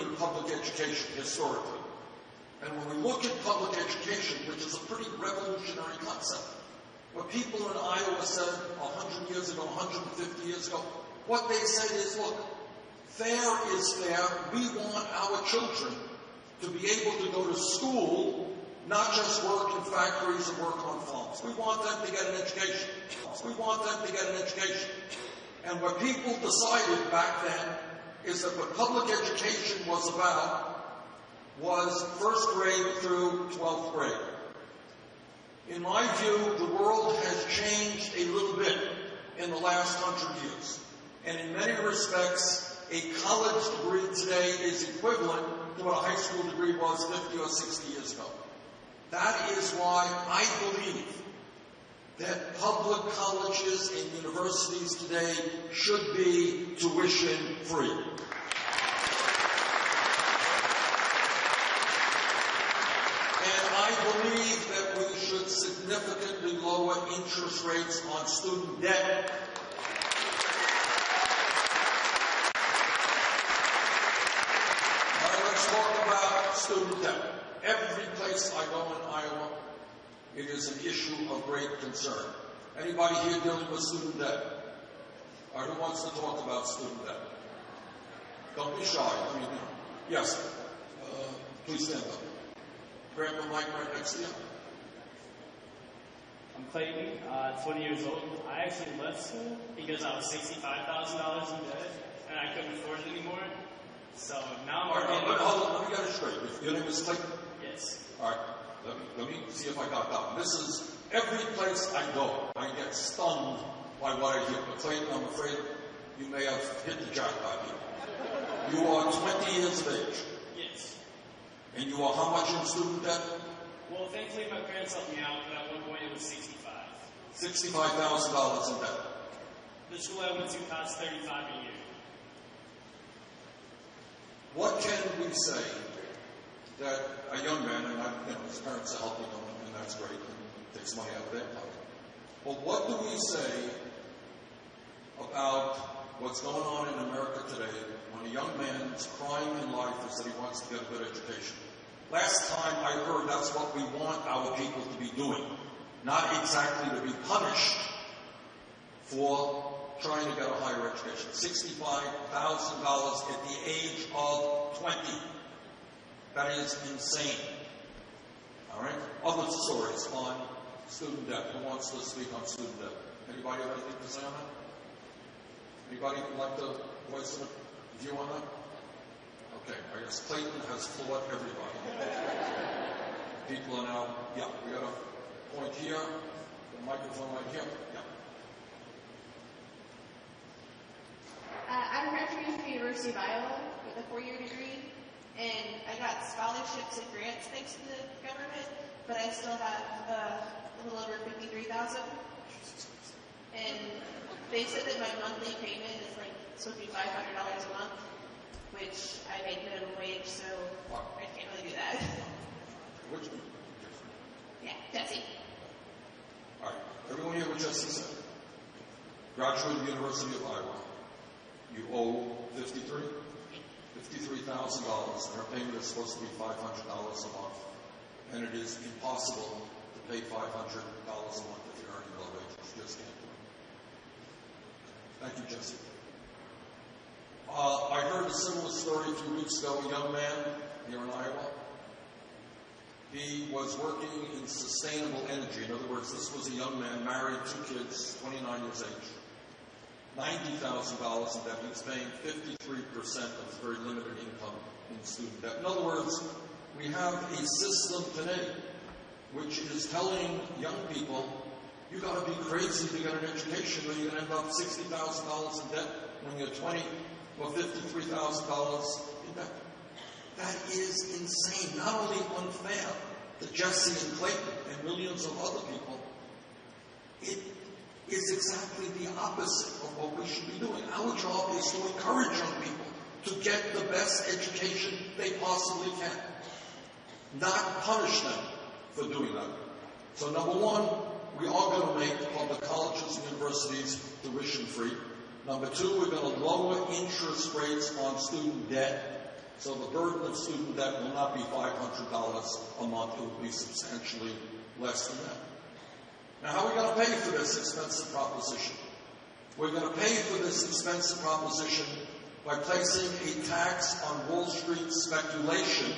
in public education historically. And when we look at public education, which is a pretty revolutionary concept, what people in Iowa said 100 years ago, 150 years ago, what they said is, look, fair is fair. We want our children to be able to go to school, not just work in factories and work on farms. We want them to get an education. We want them to get an education. And what people decided back then is that what public education was about was first grade through 12th grade. In my view, the world has changed a little bit in the last 100 years. And in many respects, a college degree today is equivalent to what a high school degree was 50 or 60 years ago. That is why I believe that public colleges and universities today should be tuition free. And I believe that we should significantly lower interest rates on student debt. Now let's talk about student debt. Every place I go in Iowa, it is an issue of great concern. Anybody here dealing with student debt? Or who wants to talk about student debt? Don't be shy. I mean, yes. Please stand up. Grab the mic right next to you. I'm Clayton, 20 years old. I actually left school because I was $65,000 in debt, and I couldn't afford it anymore. So now I'm working. Hold on, let me get it straight. Your name is Clayton? Yes. All right. Let me see if I got that one. This is every place I go, I get stunned by what I hear. But Clayton, I'm afraid you may have hit the jackpot here. You are 20 years of age. Yes. And you are how much in student debt? Well, thankfully my parents helped me out, but at one point it was $65,000. $65,000 in debt. The school I went to cost $35,000 a year. What can we say that a young man, and his parents are helping him, and that's great, and it takes money out of their pocket. But what do we say about what's going on in America today when a young man's crying in life is that he wants to get a good education? Last time I heard that's what we want our people to be doing, not exactly to be punished for trying to get a higher education. $65,000 at the age of 20. That is insane. All right? Other stories on student debt. Who wants to speak on student debt? Anybody have anything to say on that? Anybody would like to voice a view on that? Okay, I guess Clayton has floored everybody. People are now, yeah, we got a point here, the microphone right here. Yeah. I'm graduating from the University of Iowa with a 4-year degree. And I got scholarships and grants thanks to the government, but I still have a little over $53,000. And they said that my monthly payment is supposed to be $500 a month, which I make minimum wage, so I can't really do that. Which one? Yeah, Jesse. All right, everyone hear what Jesse said. Graduated University of Iowa. You owe $53,000, and her payment is supposed to be $500 a month. And it is impossible to pay $500 a month if you're earning low wages. You just can't do it. Thank you, Jesse. I heard a similar story a few weeks ago. A young man here in Iowa. He was working in sustainable energy. In other words, this was a young man, married, 2 kids, 29 years age. $90,000 in debt. He was paying 53% of his very limited income in student debt. In other words, we have a system today which is telling young people, you got to be crazy to get an education, or you're going to end up $60,000 in debt when you're 20, or $53,000 in debt. That is insane. Not only unfair to Jesse and Clayton and millions of other people, it is exactly the opposite of what we should be doing. Our job is to encourage young people to get the best education they possibly can, not punish them for doing that. So number one, we are going to make public colleges and universities tuition free. Number two, we're going to lower interest rates on student debt So the burden of student debt will not be $500 a month. It will be substantially less than that. Now, how are we going to pay for this expensive proposition? We're going to pay for this expensive proposition by placing a tax on Wall Street speculation,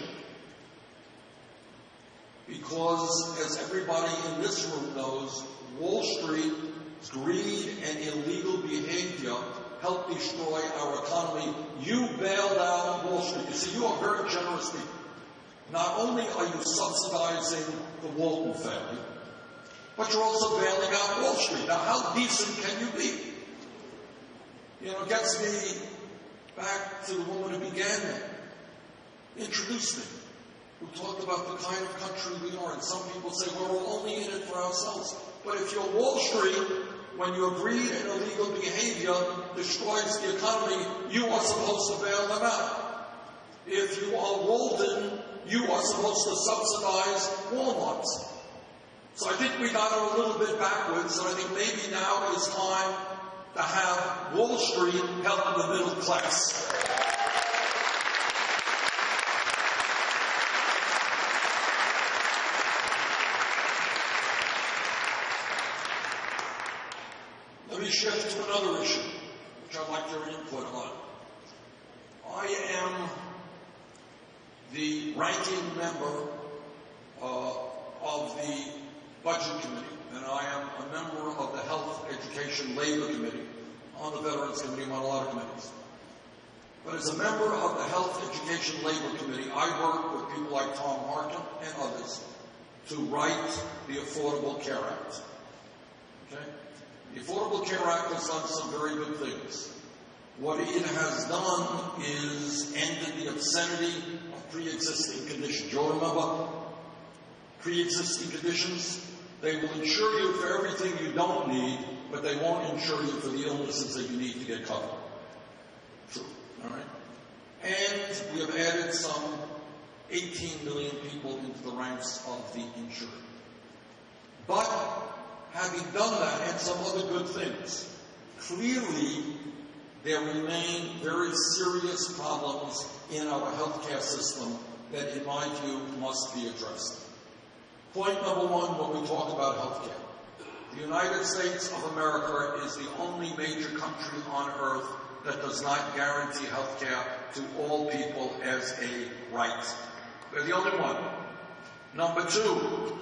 because, as everybody in this room knows, Wall Street's greed and illegal behavior helped destroy our economy. You bailed out Wall Street. You see, you are very generous people. Not only are you subsidizing the Walton family, but you're also bailing out Wall Street. Now, how decent can you be? You know, it gets me back to the woman who began that, introduced me, who talked about the kind of country we are. And some people say, well, we're only in it for ourselves. But if you're Wall Street, when your greed and illegal behavior destroys the economy, you are supposed to bail them out. If you are Walton, you are supposed to subsidize Walmart. So I think we got it a little bit backwards, and I think maybe now is time to have Wall Street help the middle class. Let me shift to another issue, which I'd like your input on. I am the ranking member of the Budget Committee, and I am a member of the Health, Education, Labor Committee, on the Veterans Committee, on a lot of committees. But as a member of the Health, Education, Labor Committee, I work with people like Tom Harkin and others to write the Affordable Care Act. Okay? The Affordable Care Act has done some very good things. What it has done is ended the obscenity of pre-existing conditions. You all remember pre-existing conditions? They will insure you for everything you don't need, but they won't insure you for the illnesses that you need to get covered. True. All right? And we have added some 18 million people into the ranks of the insured. But having done that and some other good things, clearly there remain very serious problems in our healthcare system that, in my view, must be addressed. Point number one when we talk about healthcare. The United States of America is the only major country on earth that does not guarantee healthcare to all people as a right. We're the only one. Number two,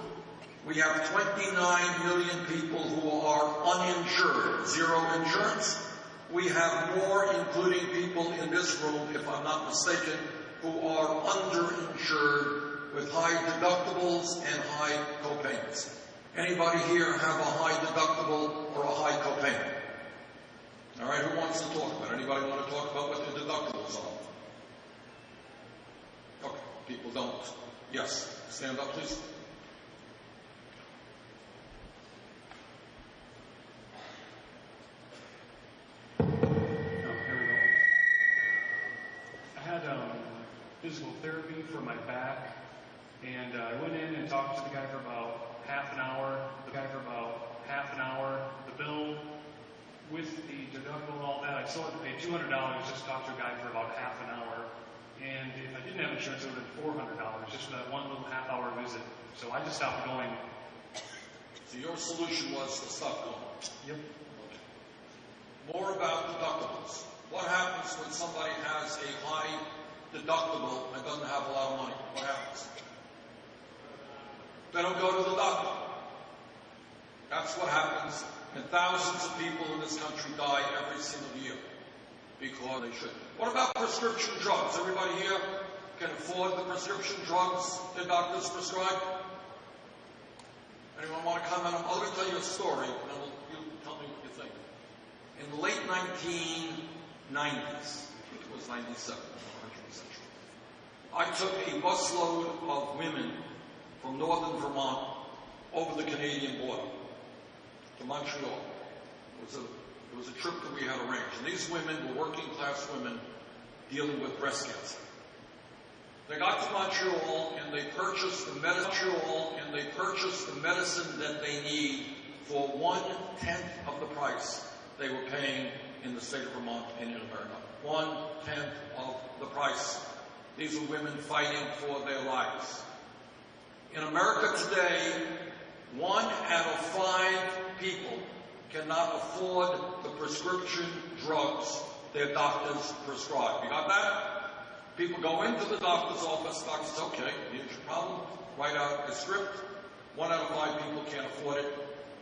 we have 29 million people who are uninsured, zero insurance. We have more, including people in this room, if I'm not mistaken, who are underinsured with high deductibles and high copayments. Anybody here have a high deductible or a high copayment? All right, who wants to talk about it? Anybody want to talk about what the deductibles are? Okay, people don't. Yes, stand up, please. Physical therapy for my back, and I went in and talked to the guy for about half an hour. The bill with the deductible and all that, I still had to pay $200 just to talk to a guy for about half an hour. And if I didn't have insurance, it would have been $400 just for that one little half-hour visit. So I just stopped going. So your solution was to stop going? Yep. Okay. More about deductibles. What happens when somebody has a high deductible and doesn't have a lot of money? What happens? They don't go to the doctor. That's what happens, and thousands of people in this country die every single year because they should. What about prescription drugs? Everybody here can afford the prescription drugs the doctors prescribe? Anyone want to comment on? Let me tell you a story, and you tell me what you think. In the late 1990s, I think it was 97, I took a busload of women from northern Vermont over the Canadian border to Montreal. It was a trip that we had arranged. And these women were working class women dealing with breast cancer. They got to Montreal and they purchased the medicine that they need for 1/10 of the price they were paying in the state of Vermont and in America. 1/10 of the price. These are women fighting for their lives. In America today, 1 out of 5 people cannot afford the prescription drugs their doctors prescribe. You got that? People go into the doctor's office, doctor says, okay, here's your problem, write out a script. 1 out of 5 people can't afford it.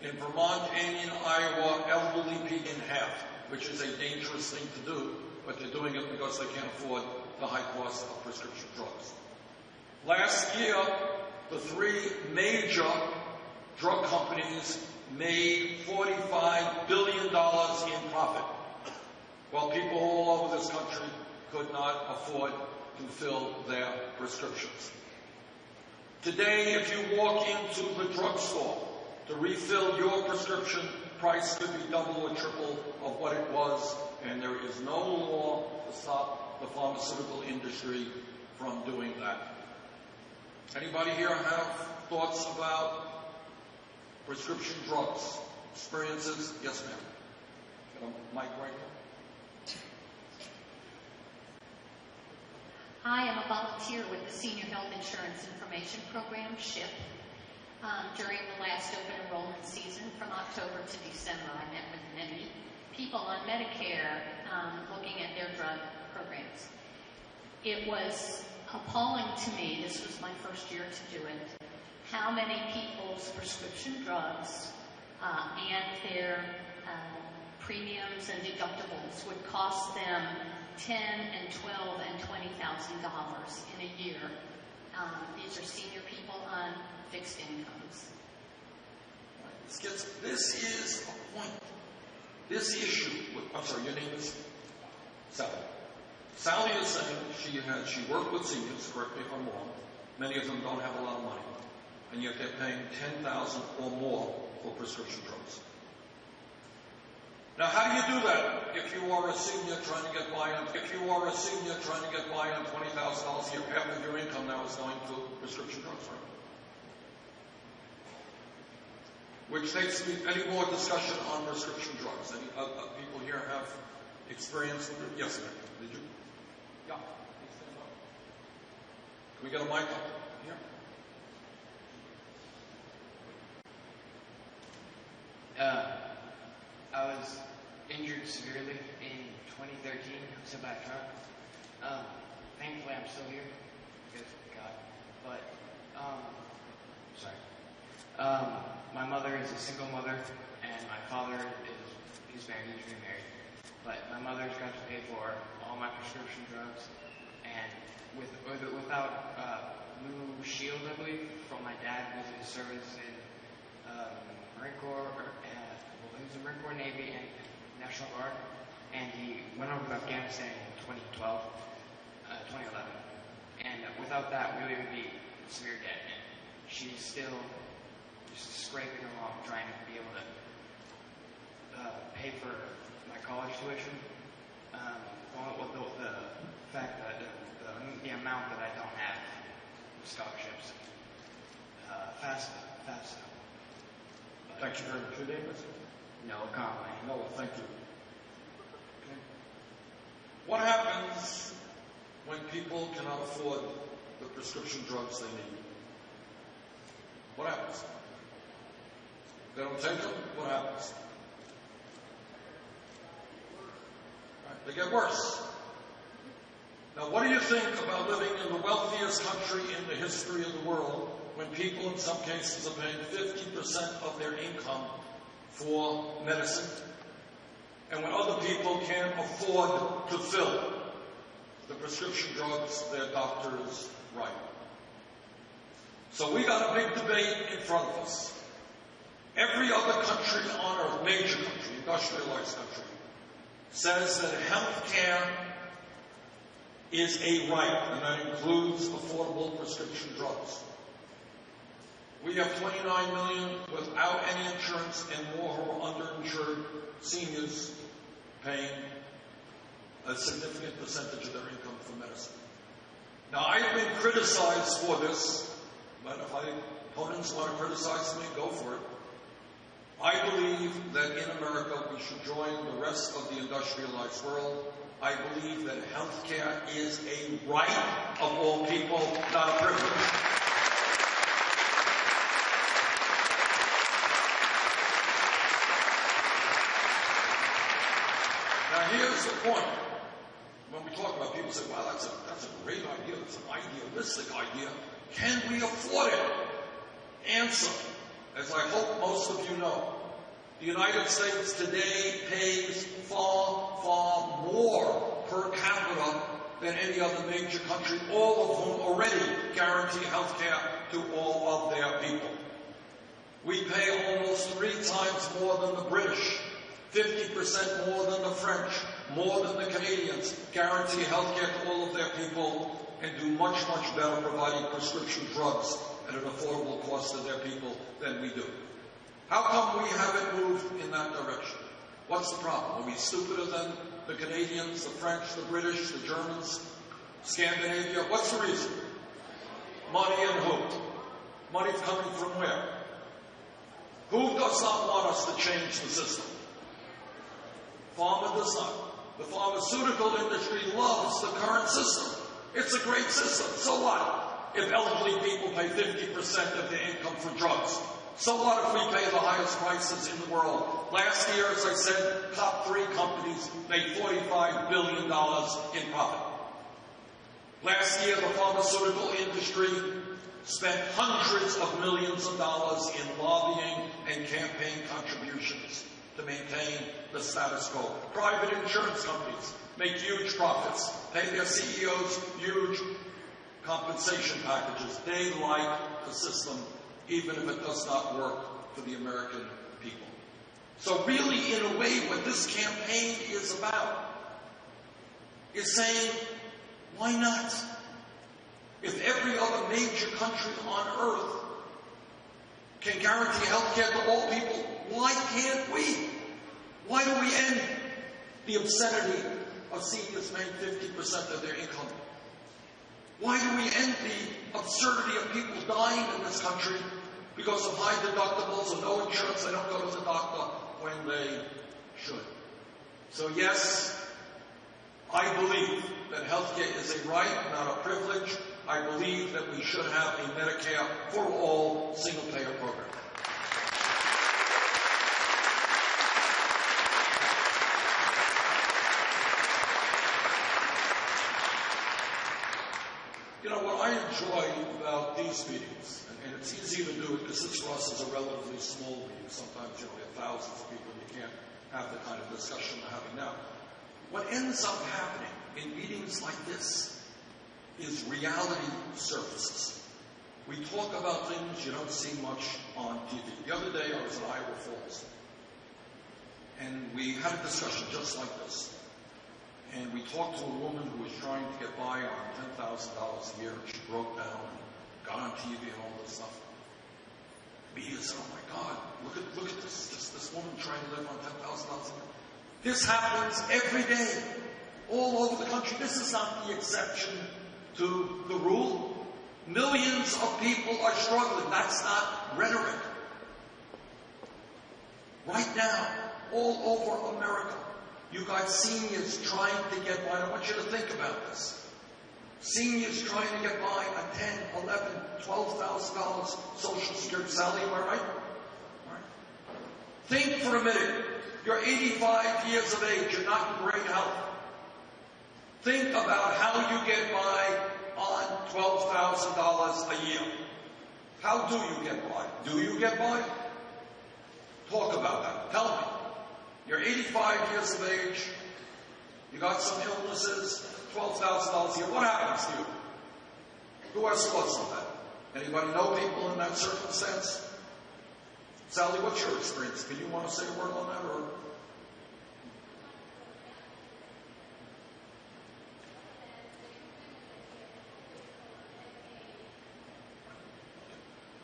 In Vermont and in Iowa, elderly people in half, which is a dangerous thing to do, but they're doing it because they can't afford the high cost of prescription drugs. Last year, the 3 major drug companies made $45 billion in profit, while people all over this country could not afford to fill their prescriptions. Today, if you walk into the drugstore to refill your prescription, price could be double or triple of what it was, and there is no law to stop the pharmaceutical industry from doing that. Anybody here have thoughts about prescription drugs? Experiences? Yes, ma'am. Got a mic right here. I am a volunteer with the Senior Health Insurance Information Program, SHIP. During the last open enrollment season from October to December, I met with many people on Medicare looking at their drug programs. It was appalling to me, this was my first year to do it, how many people's prescription drugs and their premiums and deductibles would cost them $10,000 and $12,000 and $20,000 in a year. These are senior people on fixed incomes. This is a point. This issue, I'm sorry, your name is Sally. Sally is saying she worked with seniors, correct me if I'm wrong. Many of them don't have a lot of money, and yet they're paying $10,000 or more for prescription drugs. Now, how do you do that if you are a senior trying to get by on $20,000 a year? Half of your income now is going to prescription drugs, right? Which takes me, any more discussion on prescription drugs? Any people here have experience with it? Yes, ma'am. Did you? Yeah. Can we get a mic up here? I was injured severely in 2013, hit by a truck. Thankfully, I'm still here, because of God. But, my mother is a single mother, and my father he's married, he's remarried. But my mother's got to pay for all my prescription drugs, and without Blue Shield, I believe, from my dad with his service in Marine Corps, he was in Marine Corps, Navy, and National Guard, and he went over to Afghanistan in 2011. And without that, we would be in severe debt, and she's still just scraping along, trying to be able to pay for my college tuition. With the fact that the amount that I don't have scholarships, fast. Thank you very much. Your name is? No comment. No, thank you. Okay. What happens when people cannot afford the prescription drugs they need? What happens? They don't take them? What happens? Right, they get worse. Now, what do you think about living in the wealthiest country in the history of the world when people in some cases are paying 50% of their income for medicine, and when other people can't afford to fill the prescription drugs their doctors write? So we got a big debate in front of us. Every other country on earth, major country, industrialized country, says that health care is a right, and that includes affordable prescription drugs. We have 29 million without any insurance and more who are underinsured seniors paying a significant percentage of their income for medicine. Now, I've been criticized for this, but if my opponents want to criticize me, go for it. I believe that in America we should join the rest of the industrialized world I believe that health care is a right of all people, not a privilege. Now here's the point. When we talk about people say, wow, that's a great idea, it's an idealistic idea. Can we afford it? Answer, as I hope most of you know, the United States today pays far, far more per capita than any other major country, all of whom already guarantee health care to all of their people. We pay almost 3 times more than the British, 50% more than the French, more than the Canadians, guarantee health care to all of their people, and do much, much better providing prescription drugs at an affordable cost to their people than we do. How come we haven't moved in that direction? What's the problem? Are we stupider than the Canadians, the French, the British, the Germans, Scandinavia? What's the reason? Money and who? Money coming from where? Who does not want us to change the system? Pharma does not. The pharmaceutical industry loves the current system. It's a great system. So what if elderly people pay 50% of their income for drugs? So what if we pay the highest prices in the world? Last year, as I said, top 3 companies made $45 billion in profit. Last year, the pharmaceutical industry spent hundreds of millions of dollars in lobbying and campaign contributions to maintain the status quo. Private insurance companies make huge profits, pay their CEOs huge compensation packages. They like the system, even if it does not work for the American people. So really, in a way, what this campaign is about is saying, why not? If every other major country on earth can guarantee health care to all people, why can't we? Why do we end the obscenity of seniors paying 50% of their income? Why do we end the absurdity of people dying in this country because of high deductibles or no insurance? They don't go to the doctor when they should. So yes, I believe that health care is a right, not a privilege. I believe that we should have a Medicare for all single-payer program. You know, what I enjoy about these meetings, and it's easy to do it because this for us is a relatively small meeting. Sometimes, we have thousands of people and you can't have the kind of discussion we're having now. What ends up happening in meetings like this is reality surfaces. We talk about things you don't see much on TV. The other day I was in Iowa Falls, and we had a discussion just like this. And we talked to a woman who was trying to get by on $10,000 a year, and she broke down and got on TV and all this stuff. Media said, oh my God, look at this woman trying to live on $10,000 a year. This happens every day, all over the country. This is not the exception to the rule. Millions of people are struggling. That's not rhetoric. Right now, all over America, you got seniors trying to get by. I want you to think about this. Seniors trying to get by on $10,000, $11,000, $12,000 Social Security salary. Am I right? All right? Think for a minute. You're 85 years of age. You're not in great health. Think about how you get by on $12,000 a year. How do you get by? Do you get by? Talk about that. Tell me. You're 85 years of age. You got some illnesses. $12,000 a year. What happens to you? Who has thoughts on that? Anybody know people in that circumstance? Sally, what's your experience? Do you want to say a word on that, or?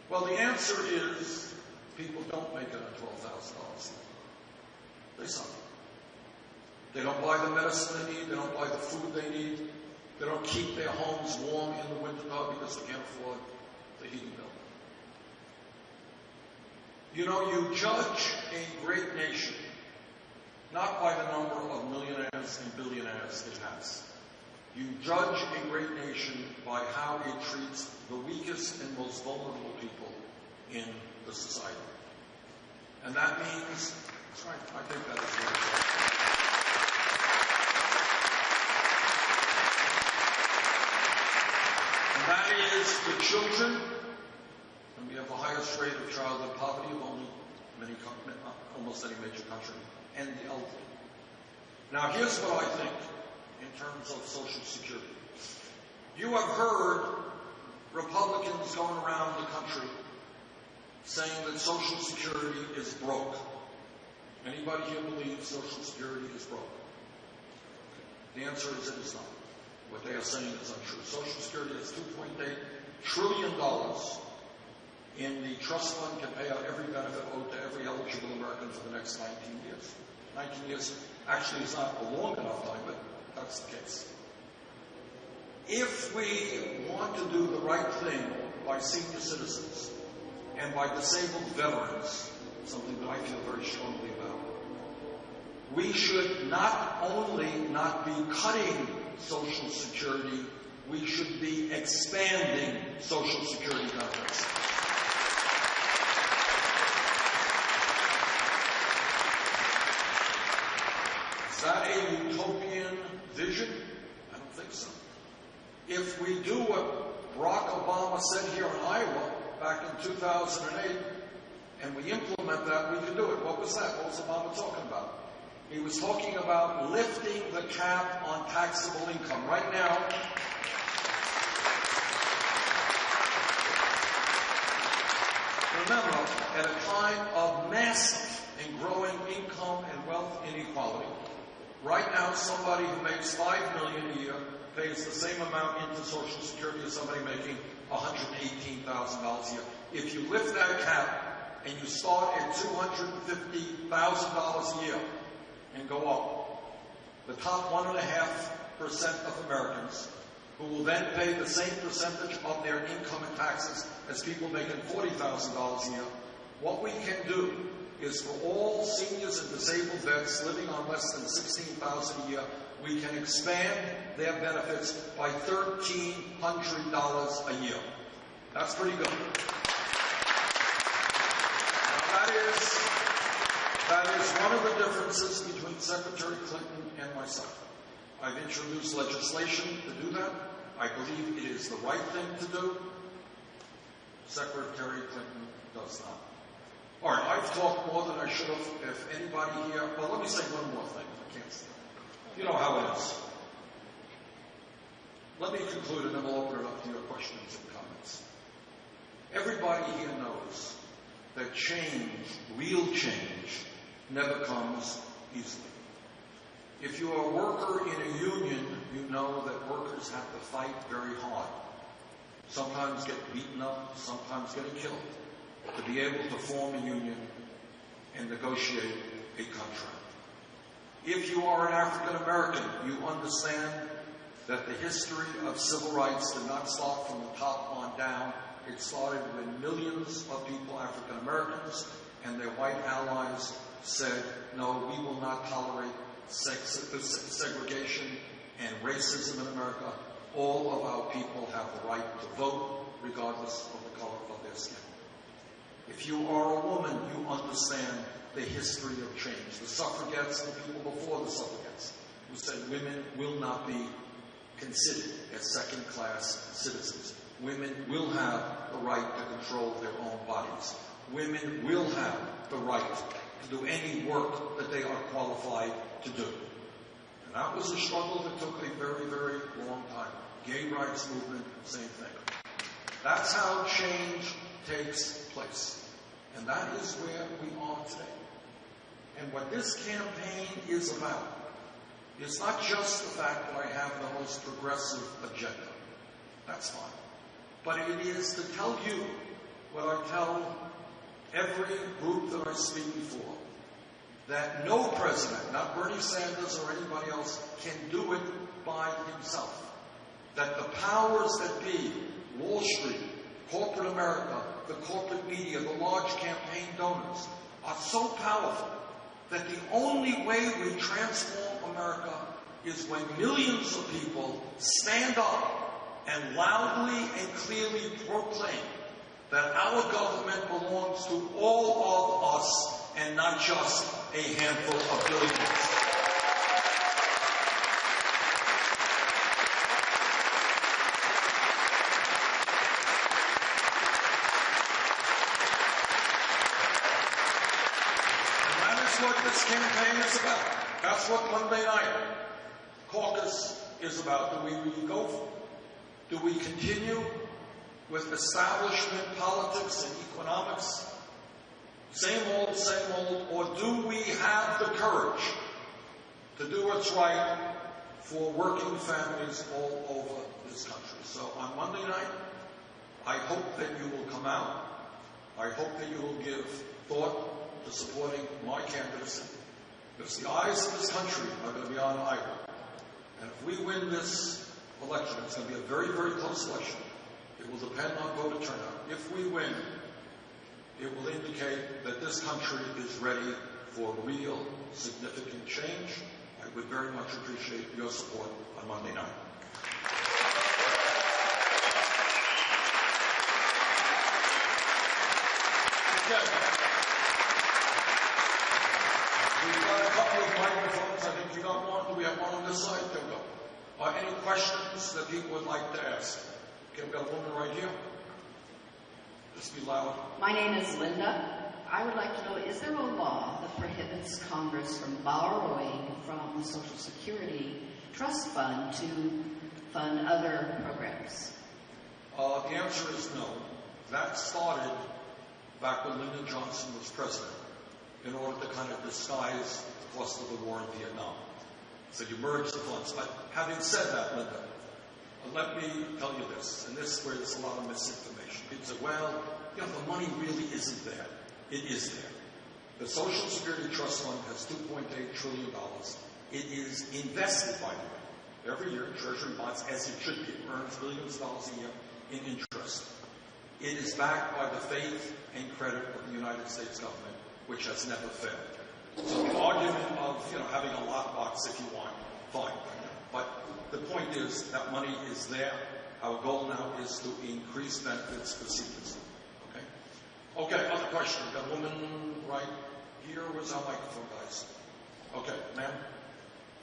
Well, the answer is people don't make it on $12,000 a year. They suffer. They don't buy the medicine they need. They don't buy the food they need. They don't keep their homes warm in the winter because they can't afford the heating bill. You know, you judge a great nation not by the number of millionaires and billionaires it has. You judge a great nation by how it treats the weakest and most vulnerable people in the society. And that means, that's right, I think that is right. And that is the children, and we have the highest rate of childhood poverty of almost any major country, and the elderly. Now here's what I think in terms of Social Security. You have heard Republicans going around the country saying that Social Security is broke. Anybody here believes Social Security is broke? The answer is it is not. What they are saying is untrue. Social Security is $2.8 trillion in the trust fund, can pay out every benefit owed to every eligible American for the next 19 years. 19 years actually is not a long enough time, but that's the case. If we want to do the right thing by senior citizens and by disabled veterans, something that I feel very strongly about, we should not only not be cutting Social Security, we should be expanding Social Security benefits. Is that a utopian vision? I don't think so. If we do what Barack Obama said here in Iowa back in 2008, and we implement that, we can do it. What was that? What was Obama talking about? He was talking about lifting the cap on taxable income. Right now, remember, at a time of massive and growing income and wealth inequality, right now somebody who makes $5 million a year pays the same amount into Social Security as somebody making $118,000 a year. If you lift that cap and you start at $250,000 a year and go up, the top 1.5% of Americans, who will then pay the same percentage of their income and taxes as people making $40,000 a year, what we can do is for all seniors and disabled vets living on less than $16,000 a year, we can expand their benefits by $1,300 a year. That's pretty good. Now that is one of the differences between Secretary Clinton and myself. I've introduced legislation to do that. I believe it is the right thing to do. Secretary Clinton does not. All right, I've talked more than I should have. If anybody here, well, let me say one more thing. I can't say. You know how it is. Let me conclude, and then we'll open it up to your questions and comments. Everybody here knows that change, real change, never comes easily. If you are a worker in a union, you know that workers have to fight very hard. Sometimes get beaten up, sometimes getting killed, to be able to form a union and negotiate a contract. If you are an African American, you understand that the history of civil rights did not start from the top on down. It started when millions of people, African Americans, and their white allies said, no, we will not tolerate segregation and racism in America. All of our people have the right to vote, regardless of the color of their skin. If you are a woman, you understand the history of change. The suffragettes and the people before the suffragettes who said women will not be considered as second-class citizens. Women will have the right to control their own bodies. Women will have the right to do any work that they are qualified to do. And that was a struggle that took a very, very long time. Gay rights movement, same thing. That's how change takes place. And that is where we are today. And what this campaign is about is not just the fact that I have the most progressive agenda. That's fine. But it is to tell you what I tell every group that I speak before, that no president, not Bernie Sanders or anybody else, can do it by himself. That the powers that be, Wall Street, corporate America, the corporate media, the large campaign donors, are so powerful that the only way we transform America is when millions of people stand up and loudly and clearly proclaim that our government belongs to all of us and not just a handful of billionaires. What this campaign is about. That's what Monday night caucus is about. Do we really go for it? Do we continue with establishment politics and economics? Same old, or do we have the courage to do what's right for working families all over this country? So on Monday night, I hope that you will come out. I hope that you will give thought to supporting my candidacy, because the eyes of this country are going to be on Iowa. And if we win this election, it's going to be a very, very close election. It will depend on voter turnout. If we win, it will indicate that this country is ready for real, significant change. I would very much appreciate your support on Monday night. Okay. We've got a couple of microphones. I think you got one. Do we have one on this side? There we go. Any questions that people would like to ask? Okay, we've got a woman right here. Just be loud. My name is Linda. I would like to know, is there a law that prohibits Congress from borrowing from the Social Security Trust Fund to fund other programs? The answer is no. That started back when Lyndon Johnson was president, in order to kind of disguise the cost of the war in Vietnam. So you merge the funds. But having said that, Linda, let me tell you this, and this is where there's a lot of misinformation. People say, well, the money really isn't there. It is there. The Social Security Trust Fund has $2.8 trillion. It is invested, by the way, every year in Treasury bonds, as it should be. It earns billions of dollars a year in interest. It is backed by the faith and credit of the United States government, which has never failed. So the argument of having a lockbox, if you want, fine. But the point is that money is there. Our goal now is to increase benefits for seniors. Okay, other question. We've got a woman right here. Where's our microphone, guys? Okay, ma'am.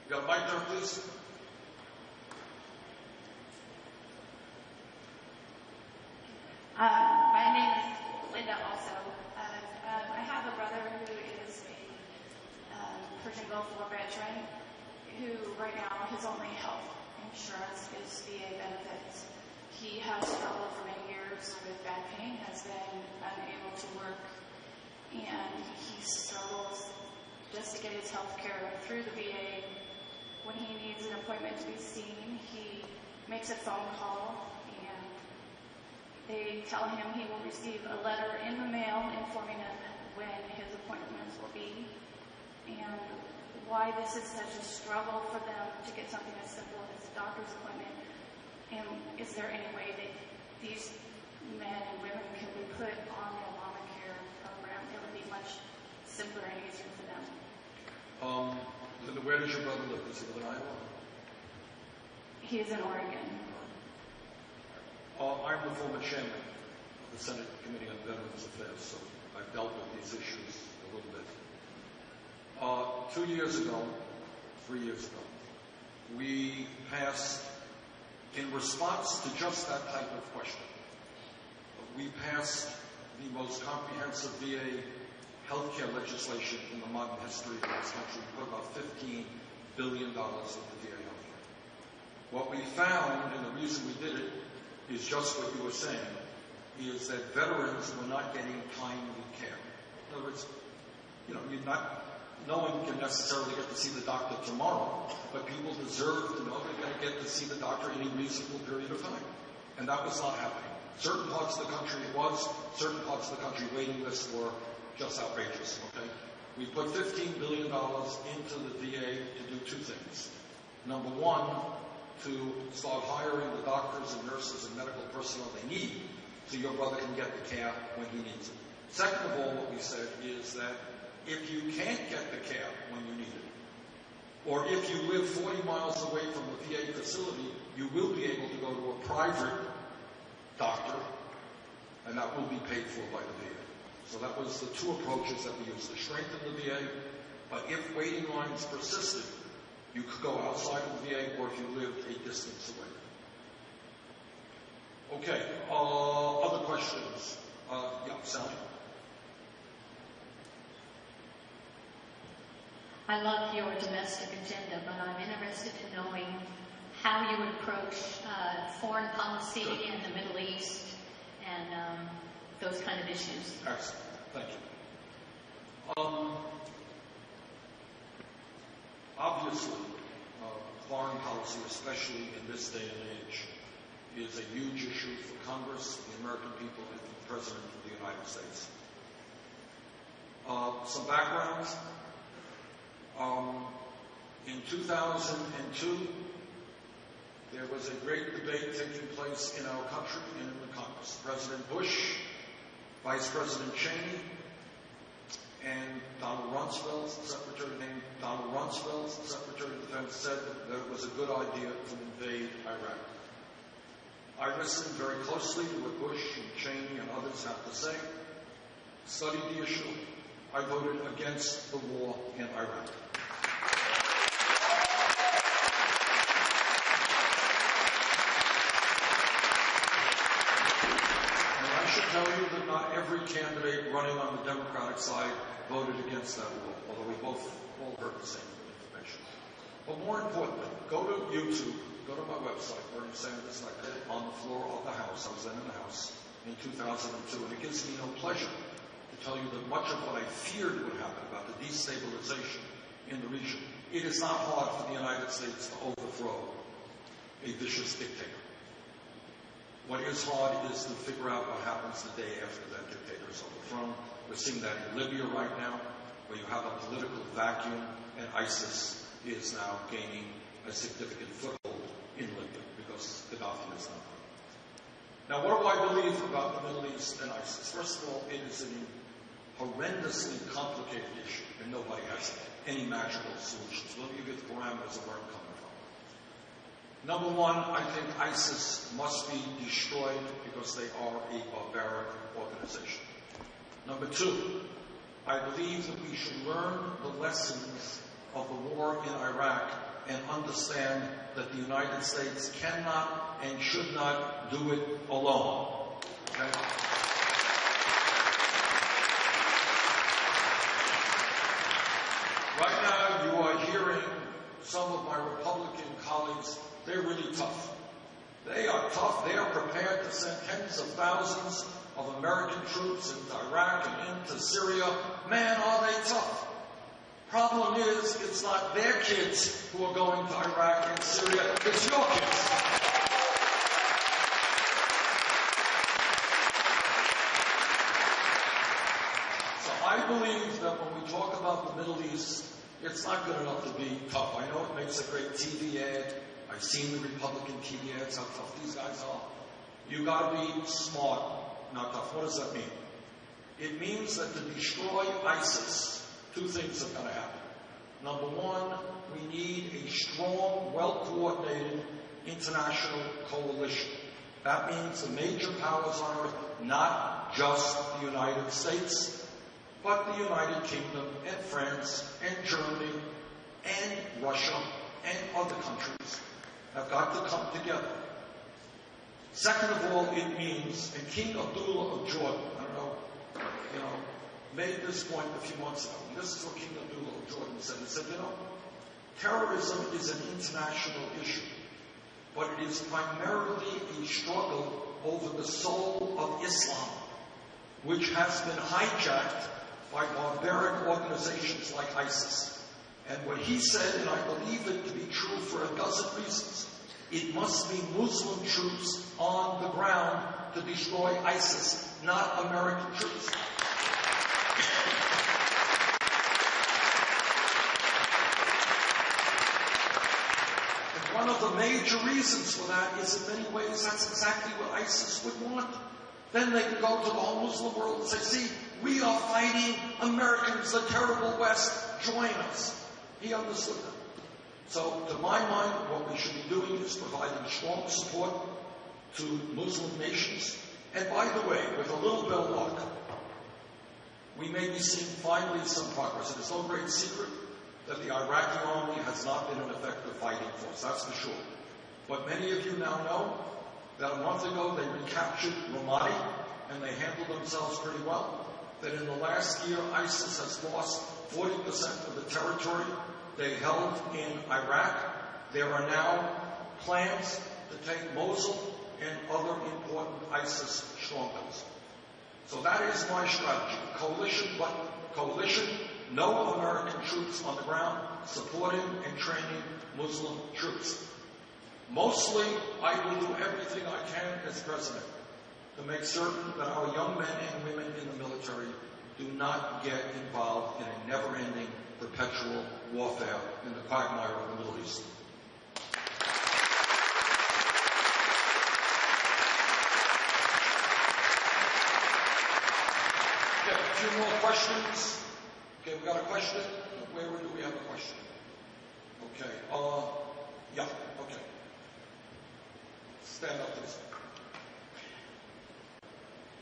You got a mic there, please? My name is Linda also. I have a brother who is a Persian Gulf War veteran who right now his only health insurance is VA benefits. He has struggled for many years with back pain, has been unable to work, and he struggles just to get his health care through the VA. When he needs an appointment to be seen, he makes a phone call, and they tell him he will receive a letter in the mail informing him when his appointments will be, and why this is such a struggle for them to get something as simple as a doctor's appointment. And is there any way that these men and women can be put on the Obamacare program? It would be much simpler and easier for them. Linda, where does your brother live? Does he live in Iowa? He is in Oregon. I'm the former chairman of the Senate Committee on Veterans Affairs, so I've dealt with these issues a little bit. 3 years ago, we passed, in response to just that type of question, we passed the most comprehensive VA healthcare legislation in the modern history of this country. We put about $15 billion into VA healthcare. What we found, and the reason we did it, is just what you were saying, is that veterans were not getting timely care. In other words, no one can necessarily get to see the doctor tomorrow, but people deserve to know they're going to get to see the doctor in a reasonable period of time. And that was not happening. Certain parts of the country it was, certain parts of the country waiting lists were just outrageous, okay? We put $15 billion into the VA to do two things. Number one, to start hiring the doctors and nurses and medical personnel they need so your brother can get the care when he needs it. Second of all, what we said is that if you can't get the care when you need it, or if you live 40 miles away from the VA facility, you will be able to go to a private doctor, and that will be paid for by the VA. So that was the two approaches that we used to strengthen the VA. But if waiting lines persisted, you could go outside of the VA, or if you lived a distance away. Okay, other questions? Yeah, Sally? I love your domestic agenda, but I'm interested in knowing how you would approach foreign policy in the Middle East and those kind of issues. Excellent. Thank you. Obviously, foreign policy, especially in this day and age, is a huge issue for Congress, the American people, and the President of the United States. Some background. In 2002, there was a great debate taking place in our country and in the Congress. President Bush, Vice President Cheney, and Donald Rumsfeld, Secretary of Defense, said that it was a good idea to invade Iraq. I listened very closely to what Bush and Cheney and others have to say, studied the issue. I voted against the war in Iraq. And I should tell you that not every candidate running on the Democratic side voted against that war, although we both all heard the same information. But more importantly, go to YouTube, go to my website, Bernie Sanders, like that, on the floor of the House. I was then in the House in 2002, and it gives me no pleasure to tell you that much of what I feared would happen about the destabilization in the region, it is not hard for the United States to overthrow a vicious dictator. What is hard is to figure out what happens the day after that dictator is overthrown. We're seeing that in Libya right now, where you have a political vacuum, and ISIS is now gaining a significant foothold in Libya because Gaddafi is not there. Now, what do I believe about the Middle East and ISIS? First of all, it is a horrendously complicated issue, and nobody has any magical solutions. Let me give you the parameters of where I'm coming from. Number one, I think ISIS must be destroyed because they are a barbaric organization. Number two, I believe that we should learn the lessons of the war in Iraq and understand that the United States cannot and should not do it alone. Okay? Right now, you are hearing some of my Republican colleagues, they're really tough. They are tough. They are prepared to send tens of thousands of American troops into Iraq and into Syria. Man, are they tough. Problem is, it's not their kids who are going to Iraq and Syria, it's your kids. So I believe that when we talk about the Middle East, it's not good enough to be tough. I know it makes a great TV ad. I've seen the Republican TV ads, how tough these guys are. You gotta be smart, not tough. What does that mean? It means that to destroy ISIS, two things are going to happen. Number one, we need a strong, well-coordinated international coalition. That means the major powers on earth, not just the United States, but the United Kingdom and France and Germany and Russia and other countries have got to come together. Second of all, it means, and King Abdullah of Jordan, made this point a few months ago, and this is what King Abdullah of Jordan said. He said, terrorism is an international issue, but it is primarily a struggle over the soul of Islam, which has been hijacked by barbaric organizations like ISIS. And what he said, and I believe it to be true for a dozen reasons, it must be Muslim troops on the ground to destroy ISIS, not American troops. And one of the major reasons for that is in many ways that's exactly what ISIS would want. Then they can go to the whole Muslim world and say, see, We are fighting Americans, the terrible West. Join us. He understood that. So, to my mind, what we should be doing is providing strong support to Muslim nations. And by the way, with a little bit of luck, we may be seeing finally some progress. It is no great secret that the Iraqi army has not been an effective fighting force, that's for sure. But many of you now know that a month ago they recaptured Ramadi, and they handled themselves pretty well. That in the last year, ISIS has lost 40% of the territory they held in Iraq. There are now plans to take Mosul and other important ISIS strongholds. So that is my strategy. Coalition, no American troops on the ground, supporting and training Muslim troops. Mostly, I will do everything I can as president to make certain that our young men and women in the military do not get involved in a never-ending, perpetual warfare in the quagmire of the Middle East. Okay, a few more questions. Okay, we got a question. Where do we have a question? Okay, yeah, okay. Stand up, please.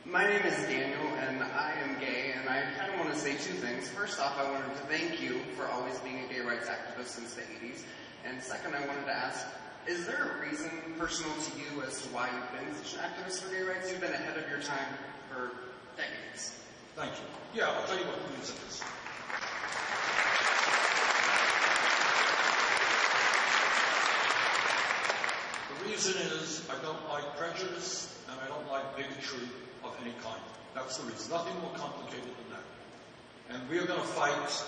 My name is Daniel, and I am gay, and I kind of want to say two things. First off, I wanted to thank you for always being a gay rights activist since the 80s. And second, I wanted to ask, is there a reason personal to you as to why you've been such an activist for gay rights? You've been ahead of your time for decades. Thank you. Yeah, I'll tell you what the reason is. The reason is I don't like prejudice and I don't like bigotry of any kind. That's the reason. Nothing more complicated than that. And we are going to fight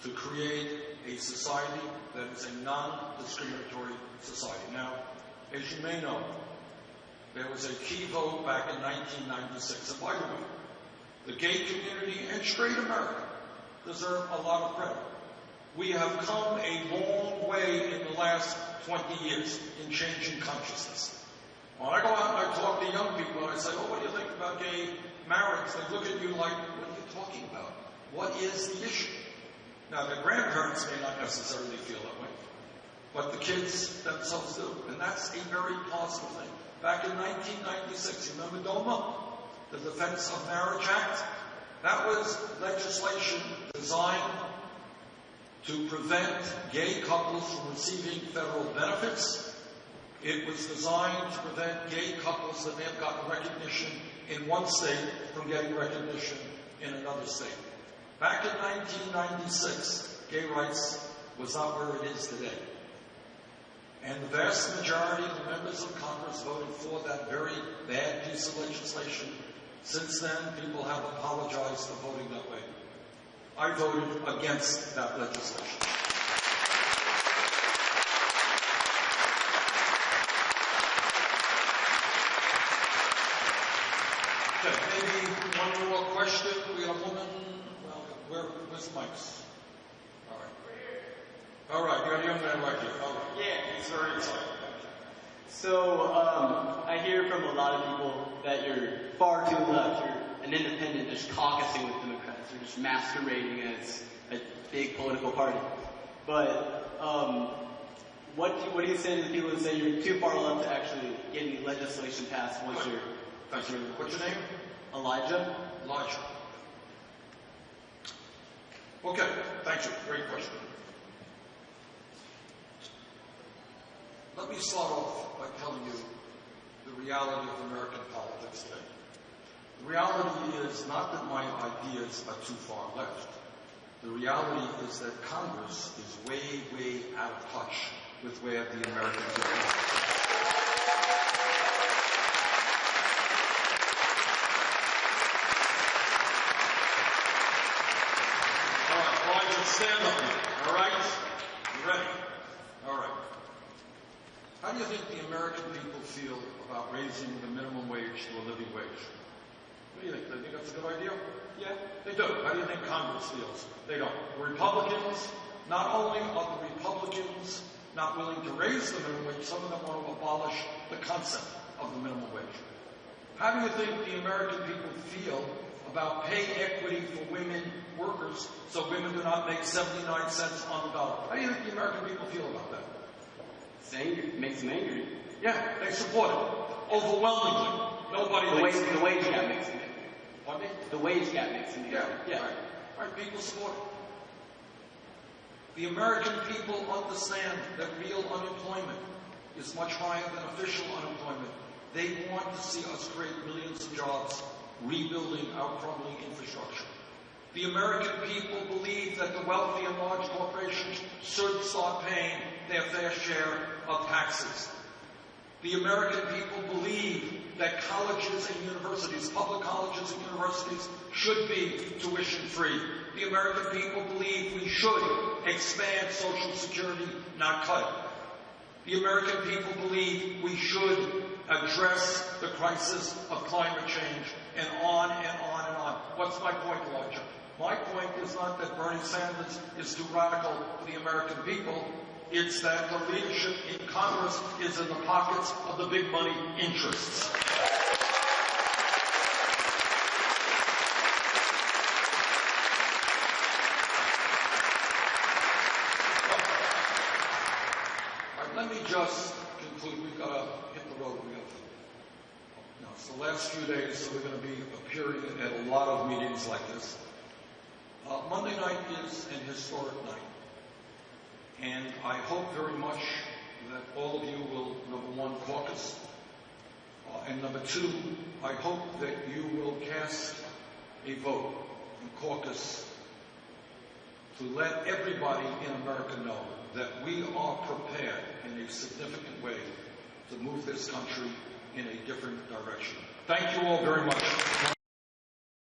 to create a society that is a non-discriminatory society. Now, as you may know, there was a key vote back in 1996. And by the way, the gay community and straight America deserve a lot of credit. We have come a long way in the last 20 years in changing consciousness. When I go out and I talk to young people and I say, oh, what do you think about gay marriage? They look at you like, what are you talking about? What is the issue? Now, their grandparents may not necessarily feel that way, but the kids themselves do. And that's a very positive thing. Back in 1996, you remember DOMA, the Defense of Marriage Act? That was legislation designed to prevent gay couples from receiving federal benefits. It was designed to prevent gay couples that may have gotten recognition in one state from getting recognition in another state. Back in 1996, gay rights was not where it is today. And the vast majority of the members of Congress voted for that very bad piece of legislation. Since then, people have apologized for voting that way. I voted against that legislation. Okay, maybe one more question. We have a woman. Well, where's the mics? All right. All right, you got a young man right here. All right. Yeah. He's very excited. So, I hear from a lot of people that you're far too left. You're an independent, just caucusing with Democrats. You're just masquerading as a big political party. But what do you say to the people that say you're too far left to actually get any legislation passed once you're... Thank you. What's your name? Elijah. Elijah. Okay, thank you. Great question. Let me start off by telling you the reality of American politics today. The reality is not that my ideas are too far left. The reality is that Congress is way, way out of touch with where the Americans are going. All right, Elijah, stand up here. All right? You ready? All right. How do you think the American people feel about raising the minimum wage to a living wage? What do you think? Do you think that's a good idea? Yeah, they do. How do you think Congress feels? They don't. Republicans, not only are the Republicans not willing to raise the minimum wage, some of them want to abolish the concept of the minimum wage. How do you think the American people feel about pay equity for women workers so women do not make 79 cents on the dollar. How do you think the American people feel about that? It's angry. It makes them angry. Yeah, they support it. Overwhelmingly. Nobody The thinks wage gap makes them angry. Pardon me? The wage gap makes them angry. Yeah. Right. People support it. The American people understand that real unemployment is much higher than official unemployment. They want to see us create millions of jobs, rebuilding our crumbling infrastructure. The American people believe that the wealthy and large corporations should start paying their fair share of taxes. The American people believe that colleges and universities, public colleges and universities, should be tuition-free. The American people believe we should expand Social Security, not cut it. The American people believe we should address the crisis of climate change, and on and on and on. What's my point, Elijah? My point is not that Bernie Sanders is too radical for the American people. It's that the leadership in Congress is in the pockets of the big money interests. Let me just conclude. We've got to hit the road. It's the last few days, so we're going to be appearing at a lot of meetings like this. Monday night is an historic night. And I hope very much that all of you will, number one, caucus. And number two, I hope that you will cast a vote and caucus to let everybody in America know that we are prepared in a significant way to move this country in a different direction. Thank you all very much.